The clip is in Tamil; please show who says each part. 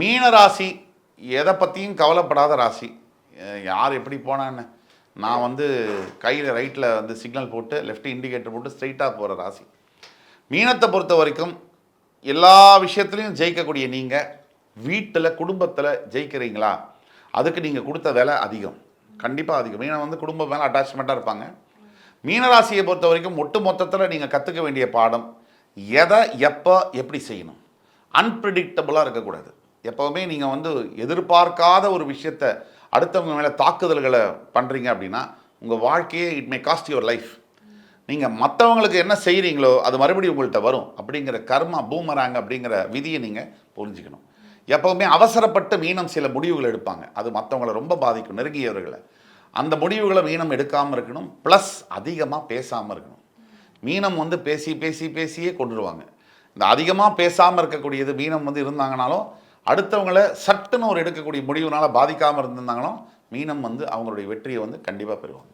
Speaker 1: மீன ராசி எதை பற்றியும் கவலைப்படாத ராசி. யார் எப்படி போனான்னு நான் வந்து கையில் ரைட்டில் வந்து சிக்னல் போட்டு லெஃப்ட் இண்டிகேட்டர் போட்டு ஸ்ட்ரைட்டாக போகிற ராசி. மீனத்தை பொறுத்த வரைக்கும் எல்லா விஷயத்துலையும் ஜெயிக்கக்கூடிய நீங்கள் வீட்டில் குடும்பத்தில் ஜெயிக்கிறீங்களா? அதுக்கு நீங்கள் கொடுத்த வேலை அதிகம், கண்டிப்பாக அதிகம். மீனம் வந்து குடும்பம் மேலே அட்டாச்மெண்ட்டாக இருப்பாங்க. மீனராசியை பொறுத்த வரைக்கும் ஒட்டு மொத்தத்தில் நீங்கள் கற்றுக்க வேண்டிய பாடம், எதை எப்போ எப்படி செய்யணும். அன்பிரிடிக்டபுளாக இருக்கக்கூடாது. எப்போவுமே நீங்கள் வந்து எதிர்பார்க்காத ஒரு விஷயத்தை அடுத்தவங்க மேலே தாக்குதல்களை பண்ணுறீங்க அப்படின்னா உங்கள் வாழ்க்கையே it may cost your life. நீங்கள் மற்றவங்களுக்கு என்ன செய்கிறீங்களோ அது மறுபடியும் உங்கள்கிட்ட வரும் அப்படிங்கிற கர்மா பூமராங்க அப்படிங்கிற விதியை நீங்கள் புரிஞ்சுக்கணும். எப்போவுமே அவசரப்பட்டு மீனம் சில முடிவுகள் எடுப்பாங்க, அது மற்றவங்களை ரொம்ப பாதிக்கும், நெருங்கியவர்களை. அந்த முடிவுகளை மீனம் எடுக்காமல் இருக்கணும். ப்ளஸ் அதிகமாக பேசாமல் இருக்கணும். மீனம் வந்து பேசியே கொண்டுடுவாங்க. இந்த அதிகமாக பேசாமல் இருக்கக்கூடியது மீனம் வந்து இருந்தாங்கனாலும் அடுத்தவங்களை சட்டுன்னு ஒரு எடுக்கக்கூடிய முடிவுனால் பாதிக்காமல் இருந்திருந்தாங்களும் மீனம் வந்து அவங்களுடைய வெற்றியை வந்து கண்டிப்பாக பெறுவாங்க.